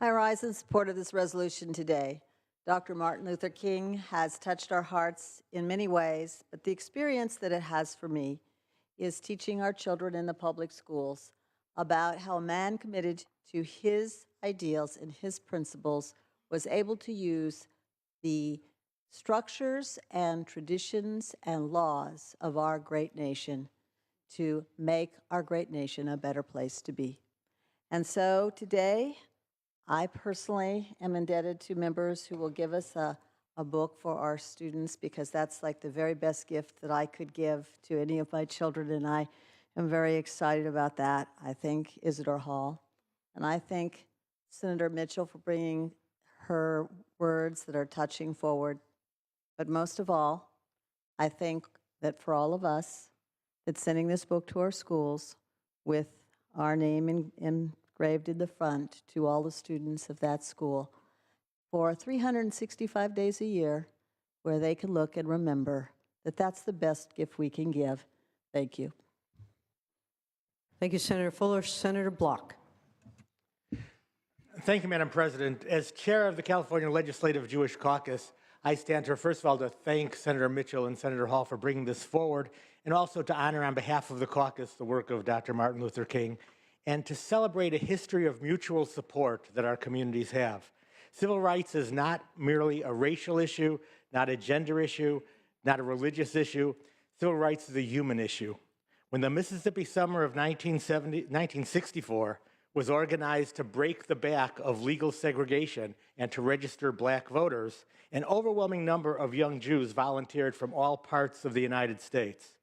I rise in support of this resolution today. Dr. Martin Luther King has touched our hearts in many ways, but the experience that it has for me is teaching our children in the public schools about how a man committed to his ideals and his principles was able to use the structures and traditions and laws of our great nation to make our great nation a better place to be. And so today, I personally am indebted to members who will give us a book for our students, because that's like the very best gift that I could give to any of my children, and I am very excited about that. I thank Isidore Hall, and I thank Senator Mitchell for bringing her words that are touching forward. But most of all, I think that for all of us, that sending this book to our schools with our name engraved in the front to all the students of that school for 365 days a year, where they can look and remember that that's the best gift we can give. Thank you. Thank you, Senator Fuller. Senator Block. Thank you, Madam President. As chair of the California Legislative Jewish Caucus, I stand here, first of all, to thank Senator Mitchell and Senator Hall for bringing this forward, and also to honor on behalf of the caucus the work of Dr. Martin Luther King, and to celebrate a history of mutual support that our communities have. Civil rights is not merely a racial issue, not a gender issue, not a religious issue. Civil rights is a human issue. When the Mississippi Summer of 1964 was organized to break the back of legal segregation and to register black voters, an overwhelming number of young Jews volunteered from all parts of the United States.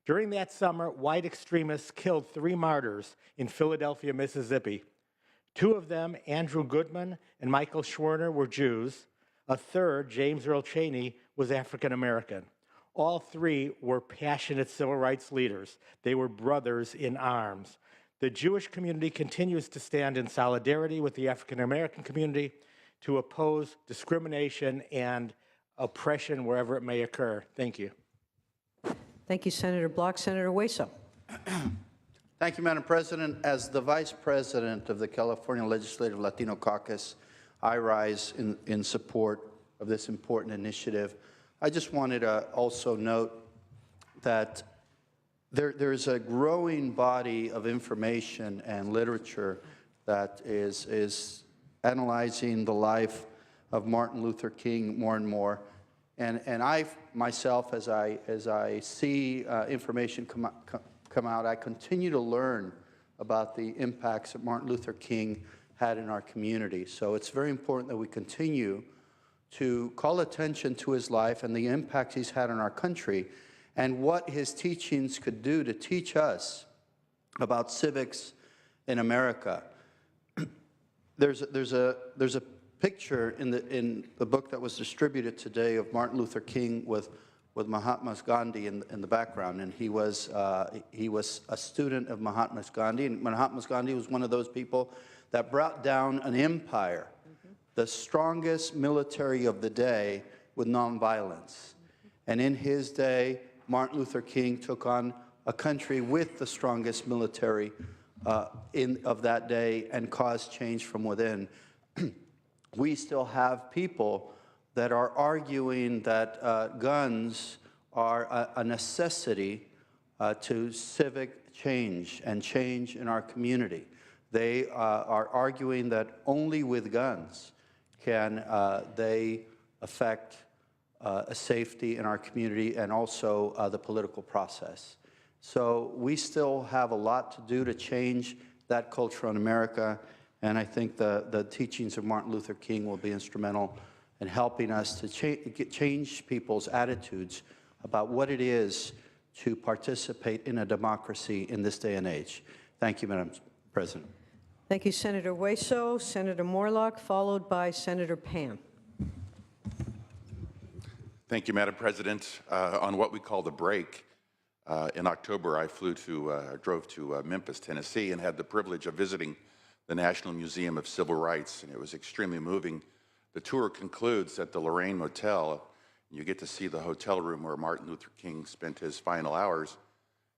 During that summer, white extremists killed 3 martyrs in Philadelphia, Mississippi. 2 of them, Andrew Goodman and Michael Schwerner, were Jews. A third, James Earl Chaney, was African American. All 3 were passionate civil rights leaders. They were brothers in arms. The Jewish community continues to stand in solidarity with the African American community to oppose discrimination and oppression wherever it may occur. Thank you. Thank you, Senator Block. Senator Hueso. Thank you, Madam President. As the Vice President of the California Legislative Latino Caucus, I rise in support of this important initiative. I just wanted to also note that there's a growing body of information and literature that is analyzing the life of Martin Luther King more and more. And I myself, as I see information come out, I continue to learn about the impacts that Martin Luther King had in our community. So it's very important that we continue to call attention to his life and the impact he's had on our country, and what his teachings could do to teach us about civics in America. There's a picture in the book that was distributed today of Martin Luther King with Mahatma Gandhi in the background, and he was a student of Mahatma Gandhi, and Mahatma Gandhi was one of those people that brought down an empire, the strongest military of the day, with nonviolence. And in his day, Martin Luther King took on a country with the strongest military of that day and caused change from within. We still have people that are arguing that guns are a necessity to civic change and change in our community. They are arguing that only with guns can they affect safety in our community and also the political process. So we still have a lot to do to change that culture in America, and I think the teachings of Martin Luther King will be instrumental in helping us to change people's attitudes about what it is to participate in a democracy in this day and age. Thank you, Madam President. Thank you, Senator Hueso. Senator Morlock, followed by Senator Pan. Thank you, Madam President. On what we call the break, in October, I drove to Memphis, Tennessee, and had the privilege of visiting the National Museum of Civil Rights, and it was extremely moving. The tour concludes at the Lorraine Motel. You get to see the hotel room where Martin Luther King spent his final hours,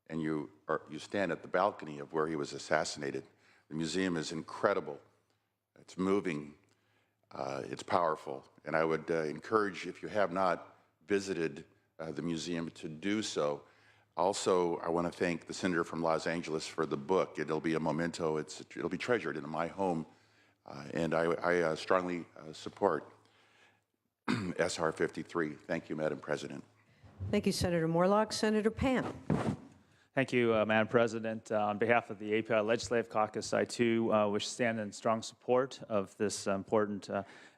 and you stand at the balcony of where he was assassinated. The museum is incredible. It's moving. It's powerful. And I would encourage, if you have not visited the museum, to do so. Also, I want to thank the senator from Los Angeles for the book. It'll be a memento. It'll be treasured in my home. And I strongly support SR 53. Thank you, Madam President. Thank you, Senator Morlock. Senator Pan. Thank you, Madam President. On behalf of the API Legislative Caucus, I too wish to stand in strong support of this important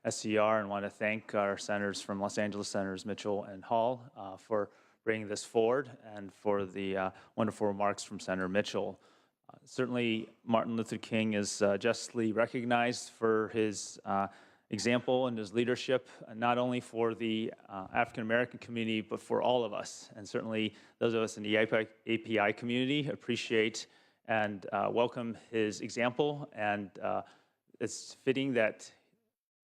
SCR and want to thank our senators from Los Angeles, Senators Mitchell and Hall, for bringing this forward and for the wonderful remarks from Senator Mitchell. Certainly, Martin Luther King is justly recognized for his example and his leadership, not only for the African-American community, but for all of us. And certainly those of us in the API community appreciate and welcome his example. And it's fitting that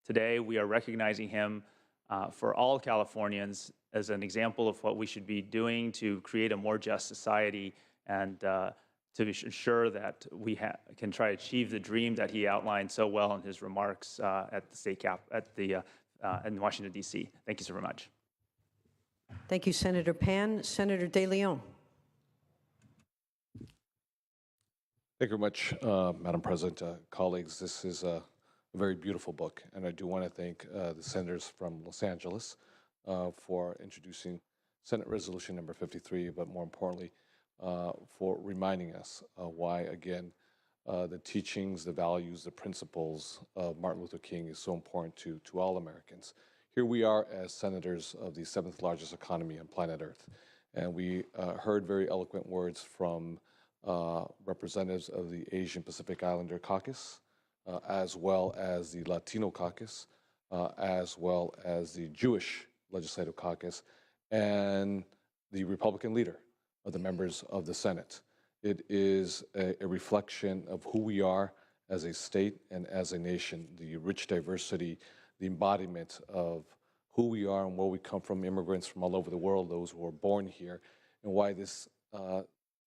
today we are recognizing him for all Californians as an example of what we should be doing to create a more just society and to ensure that we can try to achieve the dream that he outlined so well in his remarks at the state cap in Washington, D.C. Thank you so very much. Thank you, Senator Pan. Senator De Leon. Thank you very much, Madam President. Colleagues, this is a very beautiful book, and I do want to thank the senators from Los Angeles for introducing Senate Resolution number 53, but more importantly, for reminding us why, again, the teachings, the values, the principles of Martin Luther King is so important to all Americans. Here we are as senators of the 7th largest economy on planet Earth, and we heard very eloquent words from representatives of the Asian Pacific Islander Caucus, as well as the Latino Caucus, as well as the Jewish Legislative Caucus, and the Republican leader of the members of the Senate. It is a reflection of who we are as a state and as a nation, the rich diversity, the embodiment of who we are and where we come from, immigrants from all over the world, those who are born here, and why this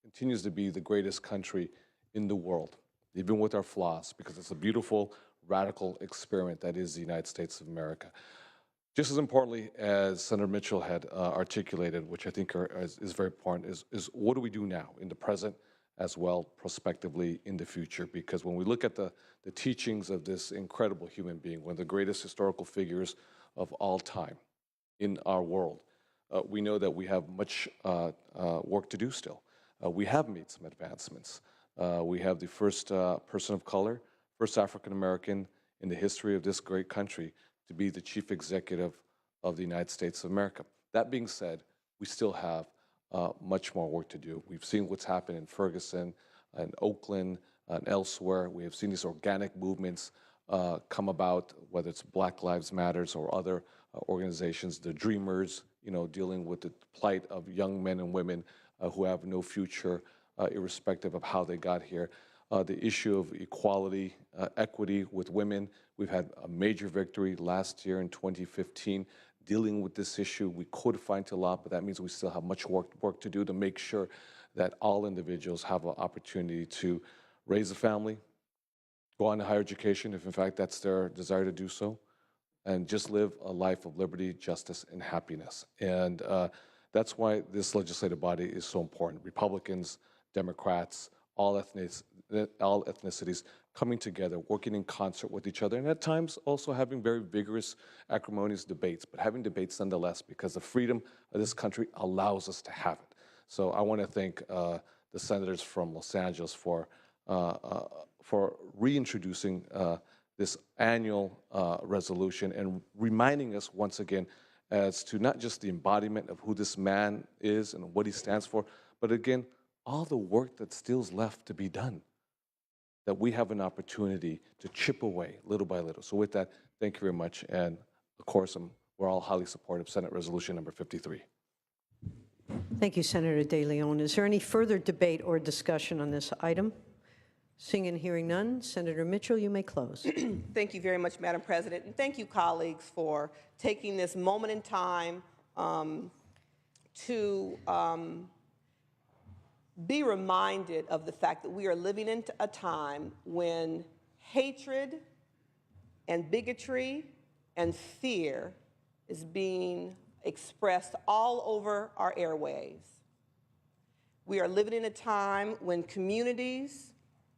continues to be the greatest country in the world, even with our flaws, because it's a beautiful, radical experiment that is the United States of America. Just as importantly, as Senator Mitchell had articulated, which I think is very important, is what do we do now in the present as well prospectively in the future? Because when we look at the teachings of this incredible human being, one of the greatest historical figures of all time in our world, we know that we have much work to do still. We have made some advancements. We have the first person of color, first African-American in the history of this great country to be the chief executive of the United States of America. That being said, we still have much more work to do. We've seen what's happened in Ferguson, and Oakland, and elsewhere. We have seen these organic movements come about, whether it's Black Lives Matters or other organizations, the Dreamers, dealing with the plight of young men and women who have no future, irrespective of how they got here. The issue of equality, equity with women. We've had a major victory last year in 2015 dealing with this issue. We codified a lot, but that means we still have much work to do to make sure that all individuals have an opportunity to raise a family, go on to higher education, if in fact that's their desire to do so, and just live a life of liberty, justice, and happiness. And that's why this legislative body is so important. Republicans, Democrats, all ethnicities coming together, working in concert with each other, and at times also having very vigorous, acrimonious debates, but having debates nonetheless, because the freedom of this country allows us to have it. So I want to thank the senators from Los Angeles for reintroducing this annual resolution and reminding us once again as to not just the embodiment of who this man is and what he stands for, but again, all the work that still's left to be done, that we have an opportunity to chip away little by little. So with that, thank you very much. And of course, we're all highly supportive of Senate Resolution number 53. Thank you, Senator De Leon. Is there any further debate or discussion on this item? Seeing and hearing none, Senator Mitchell, you may close. Thank you very much, Madam President. And thank you, colleagues, for taking this moment in time to be reminded of the fact that we are living in a time when hatred and bigotry and fear is being expressed all over our airwaves. We are living in a time when communities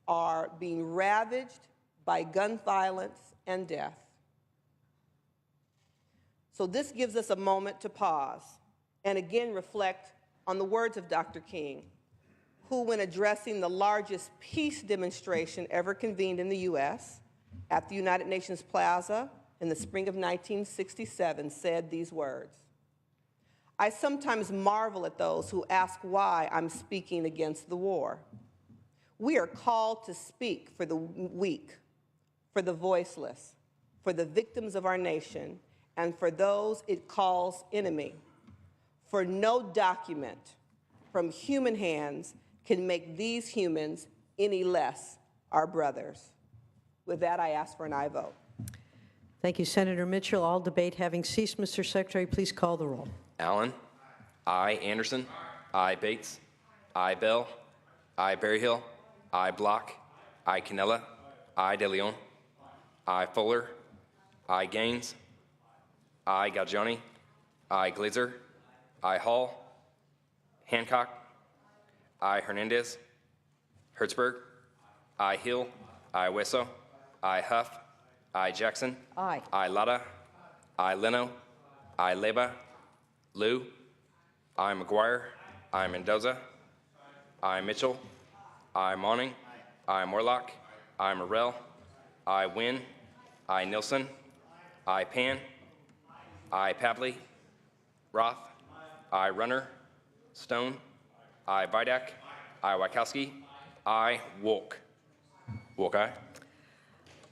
are being ravaged by gun violence and death. So this gives us a moment to pause and again reflect on the words of Dr. King, who, when addressing the largest peace demonstration ever convened in the U.S. at the United Nations Plaza in the spring of 1967, said these words: "I sometimes marvel at those who ask why I'm speaking against the war. We are called to speak for the weak, for the voiceless, for the victims of our nation, and for those it calls enemy. For no document from human hands can make these humans any less our brothers." With that, I ask for an aye vote. Thank you, Senator Mitchell. All debate having ceased, Mr. Secretary, please call the roll. Allen. Aye. Anderson. Aye. Bates. Aye. Bell. Aye. Berryhill. Aye. Block. Aye. Cannella. Aye. De Leon. Aye. Fuller. Aye. Gaines. Aye. Galgiani. Aye. Glazer. Aye. Hall. Hancock. Aye. Hernandez. Hertzberg. Aye. Hill. Aye. Wesso. Aye. Huff. Aye. Jackson. Aye. Aye. Lada. Aye. Leno. Aye. Leba. Liu. Aye. McGuire. Aye. Mendoza. Aye. Mitchell. Aye. Monning. Aye. Morlock. Aye. Morrell. Aye. Wynn. Aye. Nilsson. Aye. Pan. Aye. Pavley. Roth. Aye. Runner. Stone. Aye. Vidak. Aye. Wachowski. Aye. Wolk. Wolk, aye.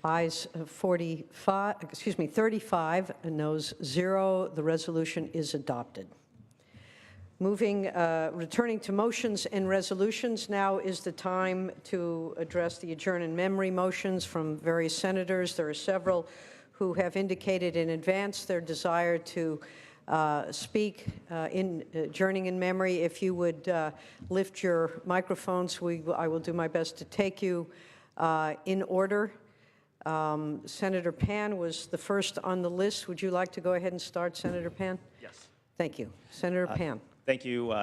Ayes 35, and noes 0. The resolution is adopted. Returning to motions and resolutions, now is the time to address the adjourn in memory motions from various senators. There are several who have indicated in advance their desire to speak in adjourning in memory. If you would lift your microphones, I will do my best to take you in order. Senator Pan was the first on the list. Would you like to go ahead and start, Senator Pan? Yes. Thank you. Senator Pan. Thank you,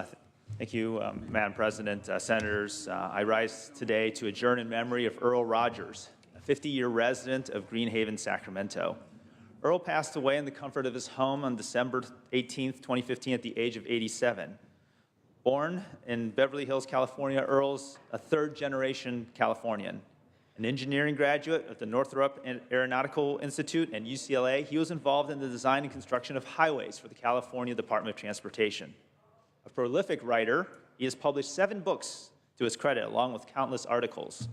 Madam President. Senators, I rise today to adjourn in memory of Earl Rogers, a 50-year resident of Greenhaven, Sacramento. Earl passed away in the comfort of his home on December 18, 2015, at the age of 87. Born in Beverly Hills, California, Earl's a third-generation Californian. An engineering graduate at the Northrop Aeronautical Institute and UCLA, he was involved in the design and construction of highways for the California Department of Transportation. A prolific writer, he has published 7 books to his credit, along with countless articles.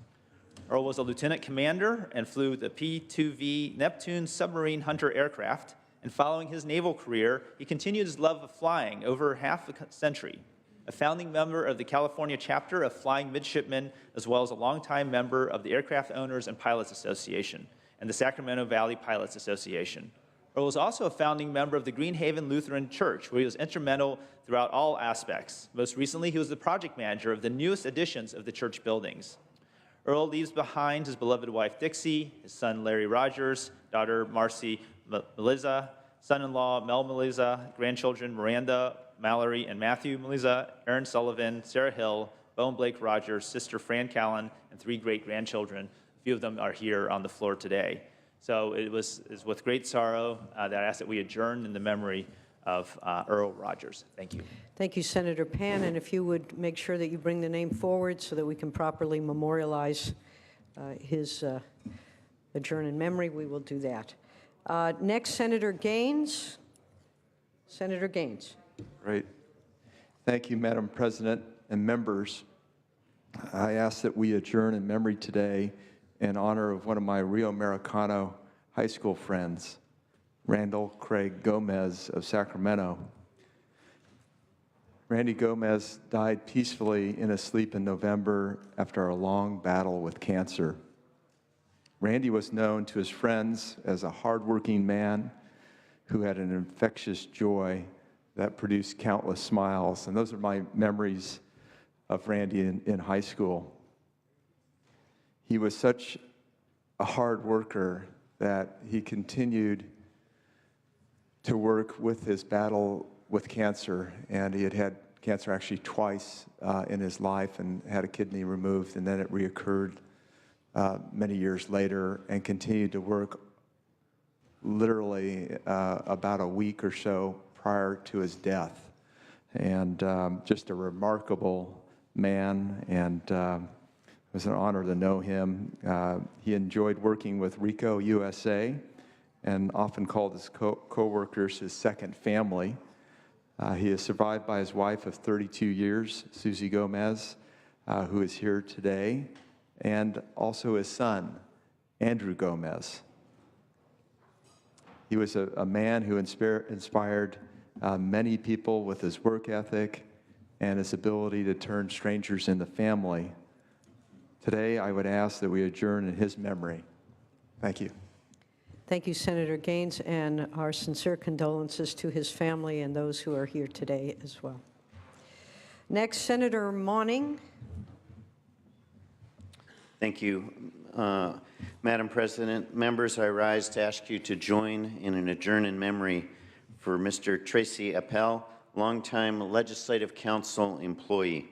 Earl was a lieutenant commander and flew the P-2V Neptune submarine hunter aircraft, and following his naval career, he continued his love of flying over half a century. A founding member of the California chapter of Flying Midshipmen, as well as a longtime member of the Aircraft Owners and Pilots Association and the Sacramento Valley Pilots Association. Earl was also a founding member of the Greenhaven Lutheran Church, where he was instrumental throughout all aspects. Most recently, he was the project manager of the newest additions of the church buildings. Earl leaves behind his beloved wife, Dixie, his son, Larry Rogers, daughter, Marcy Meliza, son-in-law, Mel Meliza, grandchildren, Miranda, Mallory, and Matthew Meliza, Aaron Sullivan, Sarah Hill, Bo and Blake Rogers, sister Fran Callan, and 3 great-grandchildren. A few of them are here on the floor today. So it's with great sorrow that I ask that we adjourn in the memory of Earl Rogers. Thank you. Thank you, Senator Pan. And if you would make sure that you bring the name forward so that we can properly memorialize his adjourn in memory, we will do that. Next, Senator Gaines. Senator Gaines. Great. Thank you, Madam President and members. I ask that we adjourn in memory today in honor of one of my Rio Americano high school friends, Randall Craig Gomez of Sacramento. Randy Gomez died peacefully in his sleep in November after a long battle with cancer. Randy was known to his friends as a hardworking man who had an infectious joy that produced countless smiles. And those are my memories of Randy in high school. He was such a hard worker that he continued to work with his battle with cancer, and he had had cancer actually twice in his life and had a kidney removed, and then it reoccurred many years later, and continued to work literally about a week or so prior to his death. And just a remarkable man, and it was an honor to know him. He enjoyed working with RICO USA and often called his co-workers his second family. He is survived by his wife of 32 years, Susie Gomez, who is here today, and also his son, Andrew Gomez. He was a man who inspired many people with his work ethic and his ability to turn strangers into family. Today, I would ask that we adjourn in his memory. Thank you. Thank you, Senator Gaines, and our sincere condolences to his family and those who are here today as well. Next, Senator Monning. Thank you. Madam President, members, I rise to ask you to join in an adjourn in memory for Mr. Tracy Appel, longtime Legislative Council employee.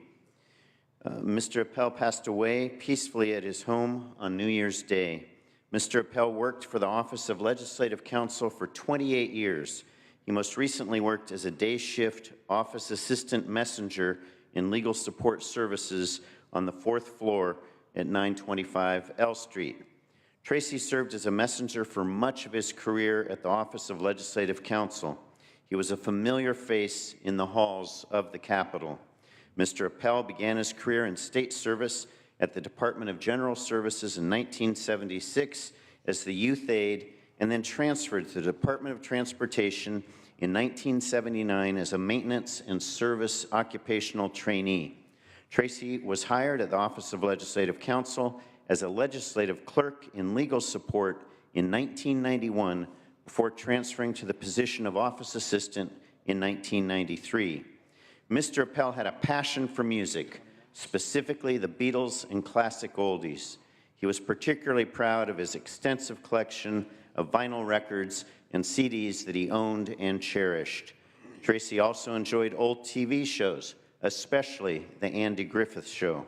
Mr. Appel passed away peacefully at his home on New Year's Day. Mr. Appel worked for the Office of Legislative Counsel for 28 years. He most recently worked as a day shift office assistant messenger in legal support services on the 4th floor at 925 L Street. Tracy served as a messenger for much of his career at the Office of Legislative Counsel. He was a familiar face in the halls of the Capitol. Mr. Appel began his career in state service at the Department of General Services in 1976 as the youth aide, and then transferred to the Department of Transportation in 1979 as a maintenance and service occupational trainee. Tracy was hired at the Office of Legislative Counsel as a legislative clerk in legal support in 1991 before transferring to the position of office assistant in 1993. Mr. Appel had a passion for music, specifically the Beatles and classic oldies. He was particularly proud of his extensive collection of vinyl records and CDs that he owned and cherished. Tracy also enjoyed old TV shows, especially the Andy Griffith Show.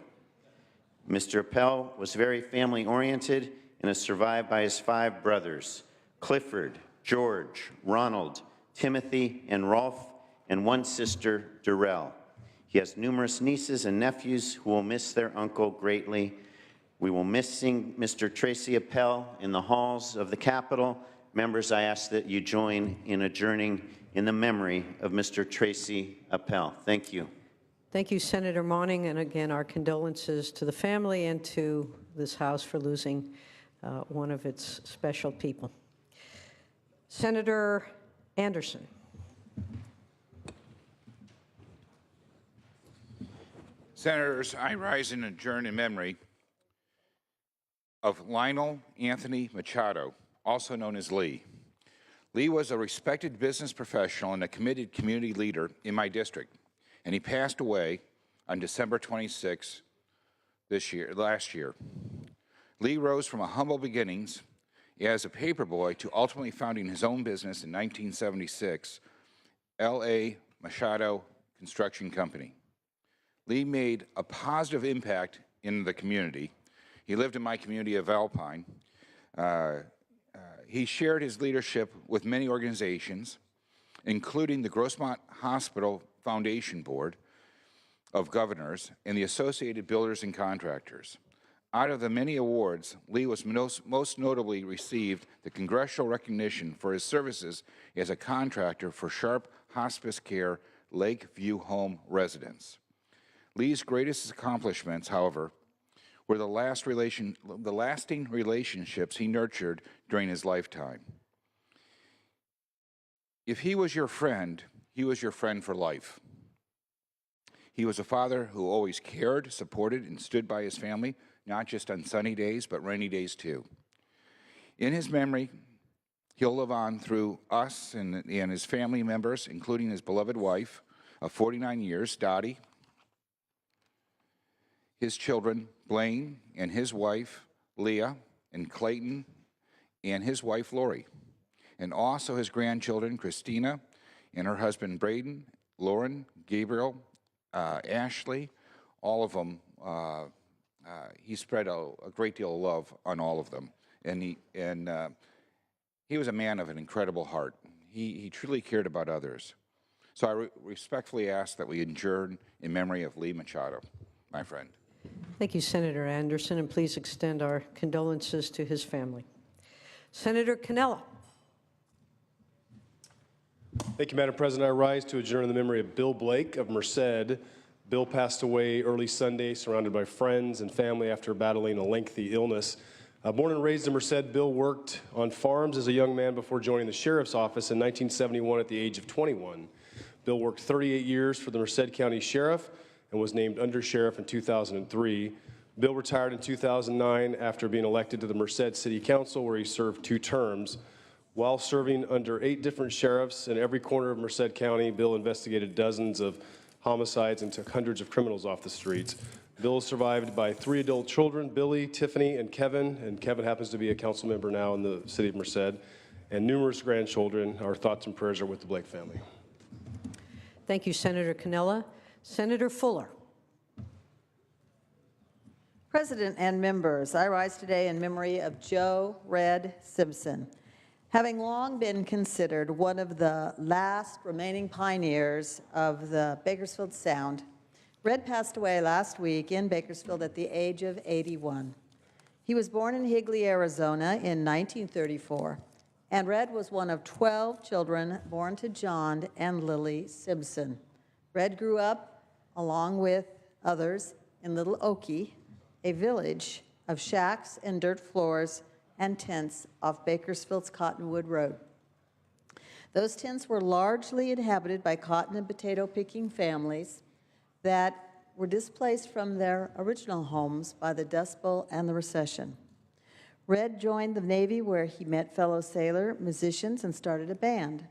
Mr. Appel was very family-oriented and is survived by his 5 brothers, Clifford, George, Ronald, Timothy, and Rolf, and 1 sister, Darrell. He has numerous nieces and nephews who will miss their uncle greatly. We will miss seeing Mr. Tracy Appel in the halls of the Capitol. Members, I ask that you join in adjourning in the memory of Mr. Tracy Appel. Thank you. Thank you, Senator Monning, and again, our condolences to the family and to this House for losing one of its special people. Senator Anderson. Senators, I rise and adjourn in memory of Lionel Anthony Machado, also known as Lee. Lee was a respected business professional and a committed community leader in my district, and he passed away on December 26 last year. Lee rose from humble beginnings as a paperboy to ultimately founding his own business in 1976, L.A. Machado Construction Company. Lee made a positive impact in the community. He lived in my community of Alpine. He shared his leadership with many organizations, including the Grossmont Hospital Foundation Board of Governors and the Associated Builders and Contractors. Out of the many awards, Lee was most notably received the congressional recognition for his services as a contractor for Sharp Hospice Care Lakeview Home residents. Lee's greatest accomplishments, however, were the lasting relationships he nurtured during his lifetime. If he was your friend, he was your friend for life. He was a father who always cared, supported, and stood by his family, not just on sunny days, but rainy days too. In his memory, he'll live on through us and his family members, including his beloved wife of 49 years, Dottie, his children, Blaine, and his wife, Leah, and Clayton, and his wife Lori, and also his grandchildren Christina and her husband Braden, Lauren, Gabriel, Ashley, all of them. He spread a great deal of love on all of them, and he was a man of an incredible heart. He truly cared about others. So I respectfully ask that we adjourn in memory of Lee Machado, my friend. Thank you, Senator Anderson, and please extend our condolences to his family. Senator Cannella. Thank you, Madam President. I rise to adjourn in the memory of Bill Blake of Merced. Bill passed away early Sunday, surrounded by friends and family after battling a lengthy illness. Born and raised in Merced, Bill worked on farms as a young man before joining the sheriff's office in 1971 at the age of 21. Bill worked 38 years for the Merced County Sheriff and was named undersheriff in 2003. Bill retired in 2009 after being elected to the Merced City Council, where he served 2 terms. While serving under 8 different sheriffs in every corner of Merced County, Bill investigated dozens of homicides and took hundreds of criminals off the streets. Bill is survived by 3 adult children, Billy, Tiffany, and Kevin happens to be a council member now in the city of Merced, and numerous grandchildren. Our thoughts and prayers are with the Blake family. Thank you, Senator Cannella. Senator Fuller. President and members, I rise today in memory of Joe Red Simpson. Having long been considered one of the last remaining pioneers of the Bakersfield Sound, Red passed away last week in Bakersfield at the age of 81. He was born in Higley, Arizona in 1934, and Red was one of 12 children born to John and Lily Simpson. Red grew up, along with others, in Little Okie, a village of shacks and dirt floors and tents off Bakersfield's Cottonwood Road. Those tents were largely inhabited by cotton and potato picking families that were displaced from their original homes by the Dust Bowl and the recession. Red joined the Navy, where he met fellow sailor musicians and started a band.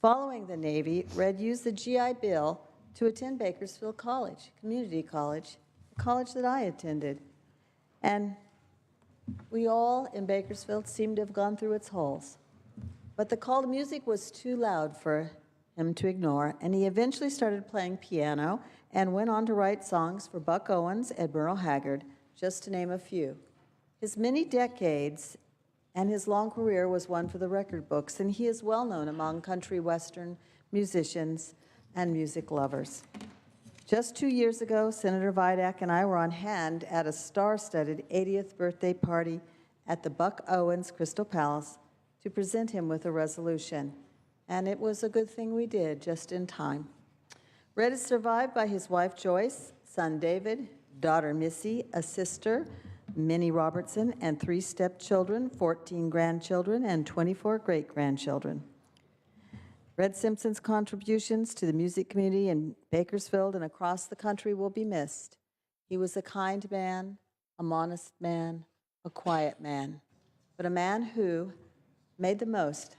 Following the Navy, Red used the GI Bill to attend Bakersfield College, community college, a college that I attended. And we all in Bakersfield seem to have gone through its holes. But the call to music was too loud for him to ignore, and he eventually started playing piano and went on to write songs for Buck Owens and Merle Haggard, just to name a few. His many decades and his long career was one for the record books, and he is well known among country western musicians and music lovers. Just 2 years ago, Senator Vidak and I were on hand at a star-studded 80th birthday party at the Buck Owens Crystal Palace to present him with a resolution. And it was a good thing we did, just in time. Red is survived by his wife Joyce, son David, daughter Missy, a sister, Minnie Robertson, and 3 stepchildren, 14 grandchildren, and 24 great-grandchildren. Red Simpson's contributions to the music community in Bakersfield and across the country will be missed. He was a kind man, a modest man, a quiet man, but a man who made the most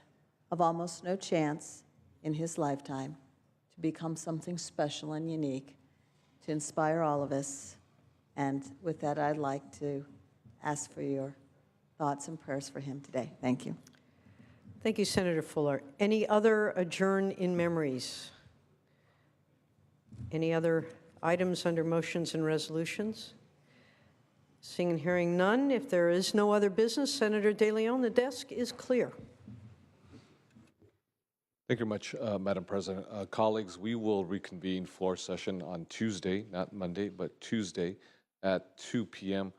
of almost no chance in his lifetime to become something special and unique, to inspire all of us. And with that, I'd like to ask for your thoughts and prayers for him today. Thank you. Thank you, Senator Fuller. Any other adjourn in memories? Any other items under motions and resolutions? Seeing and hearing none, if there is no other business, Senator De Leon, the desk is clear. Thank you very much, Madam President. Colleagues, we will reconvene floor session on Tuesday, not Monday, but Tuesday at 2 p.m.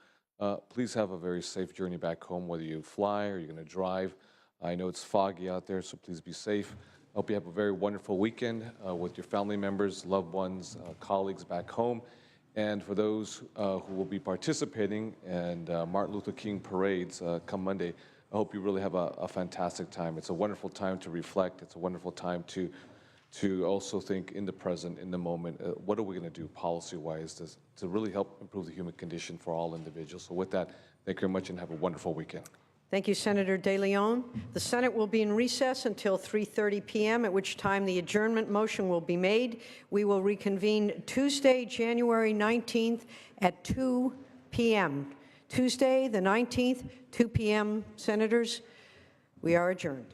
Please have a very safe journey back home, whether you fly or you're going to drive. I know it's foggy out there, so please be safe. I hope you have a very wonderful weekend with your family members, loved ones, colleagues back home. And for those who will be participating in Martin Luther King parades come Monday, I hope you really have a fantastic time. It's a wonderful time to reflect. It's a wonderful time to also think in the present, in the moment, what are we going to do policy-wise to really help improve the human condition for all individuals. So with that, thank you very much and have a wonderful weekend. Thank you, Senator De Leon. The Senate will be in recess until 3:30 p.m., at which time the adjournment motion will be made. We will reconvene Tuesday, January 19th at 2 p.m. Tuesday, the 19th, 2 p.m. Senators, We are adjourned.